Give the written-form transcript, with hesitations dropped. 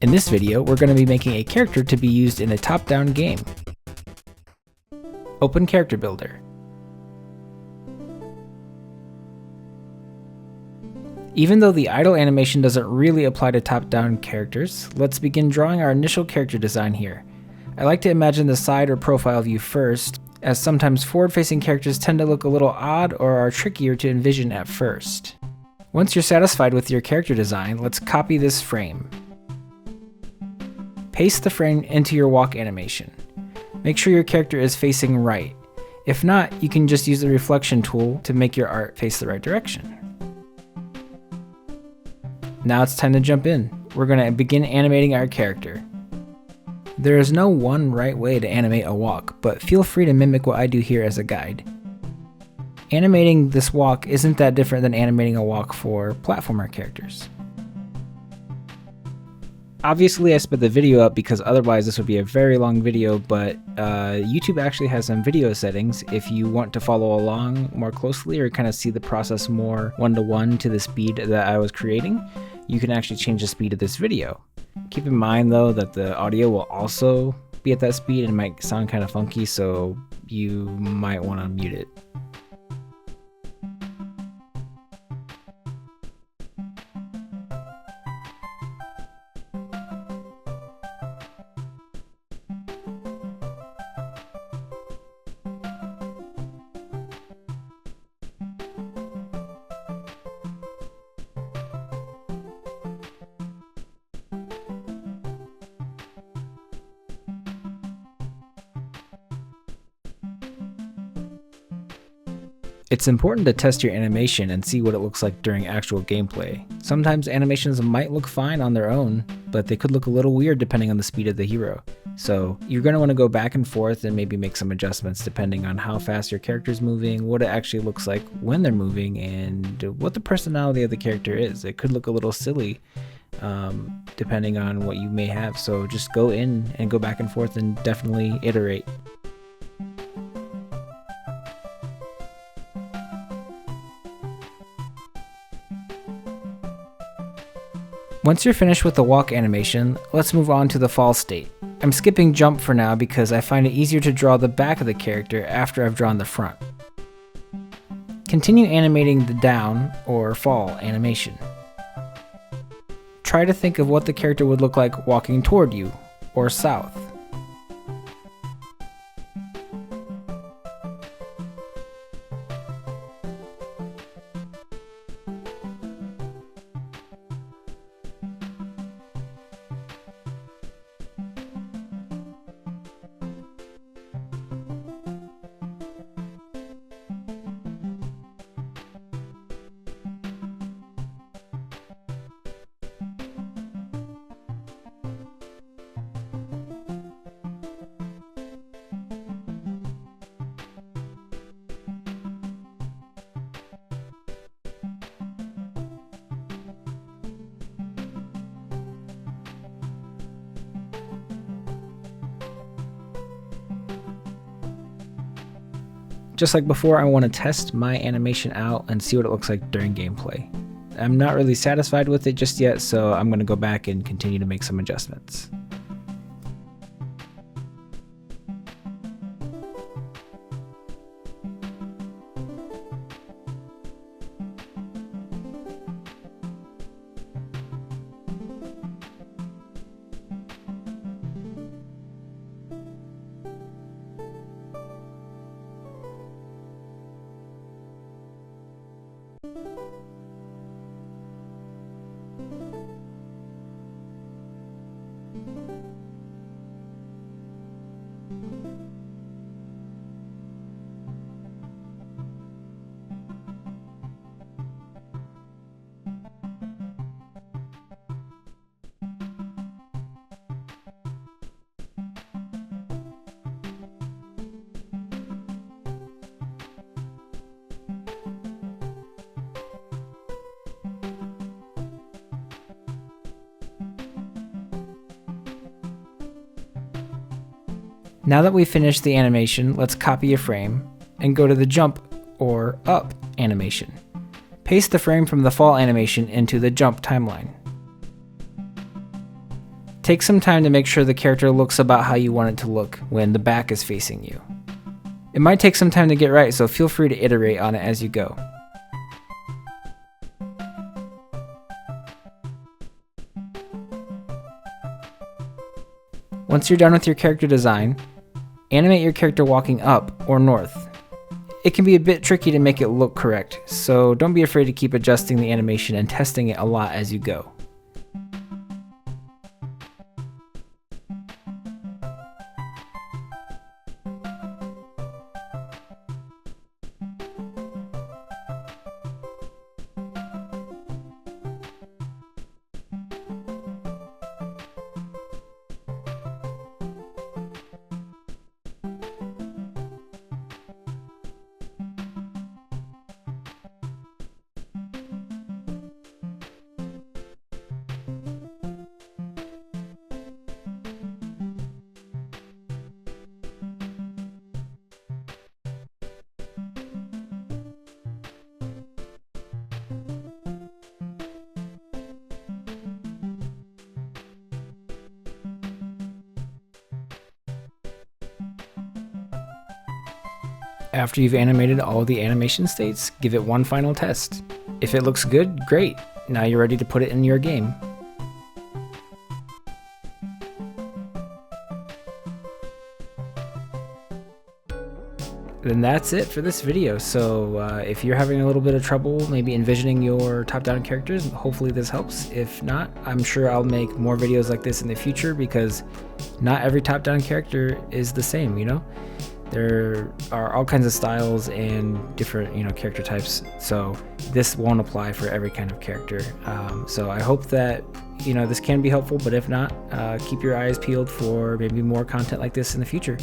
In this video, we're going to be making a character to be used in a top-down game. Open Character Builder. Even though the idle animation doesn't really apply to top-down characters, let's begin drawing our initial character design here. I like to imagine the side or profile view first, as sometimes forward-facing characters tend to look a little odd or are trickier to envision at first. Once you're satisfied with your character design, let's copy this frame. Paste the frame into your walk animation. Make sure your character is facing right. If not, you can just use the reflection tool to make your art face the right direction. Now it's time to jump in. We're going to begin animating our character. There is no one right way to animate a walk, but feel free to mimic what I do here as a guide. Animating this walk isn't that different than animating a walk for platformer characters. Obviously I sped the video up because otherwise this would be a very long video, but YouTube actually has some video settings if you want to follow along more closely or kind of see the process more one-to-one to the speed that I was creating. You can actually change the speed of this video. Keep in mind though that the audio will also be at that speed and it might sound kind of funky, so you might want to mute it. It's important to test your animation and see what it looks like during actual gameplay. Sometimes animations might look fine on their own, but they could look a little weird depending on the speed of the hero. So you're going to want to go back and forth and maybe make some adjustments depending on how fast your character's moving, what it actually looks like when they're moving, and what the personality of the character is. It could look a little silly depending on what you may have, so just go in and go back and forth and definitely iterate. Once you're finished with the walk animation, let's move on to the fall state. I'm skipping jump for now because I find it easier to draw the back of the character after I've drawn the front. Continue animating the down or fall animation. Try to think of what the character would look like walking toward you or south. Just like before, I want to test my animation out and see what it looks like during gameplay. I'm not really satisfied with it just yet, so I'm going to go back and continue to make some adjustments. Now that we've finished the animation, let's copy a frame and go to the jump or up animation. Paste the frame from the fall animation into the jump timeline. Take some time to make sure the character looks about how you want it to look when the back is facing you. It might take some time to get right, so feel free to iterate on it as you go. Once you're done with your character design, animate your character walking up or north. It can be a bit tricky to make it look correct, so don't be afraid to keep adjusting the animation and testing it a lot as you go. After you've animated all the animation states, give it one final test. If it looks good, great. Now you're ready to put it in your game. Then that's it for this video. So if you're having a little bit of trouble maybe envisioning your top-down characters, hopefully this helps. If not, I'm sure I'll make more videos like this in the future, because not every top-down character is the same, you know? There are all kinds of styles and different, character types, so this won't apply for every kind of character. So I hope that, this can be helpful, but if not, keep your eyes peeled for maybe more content like this in the future.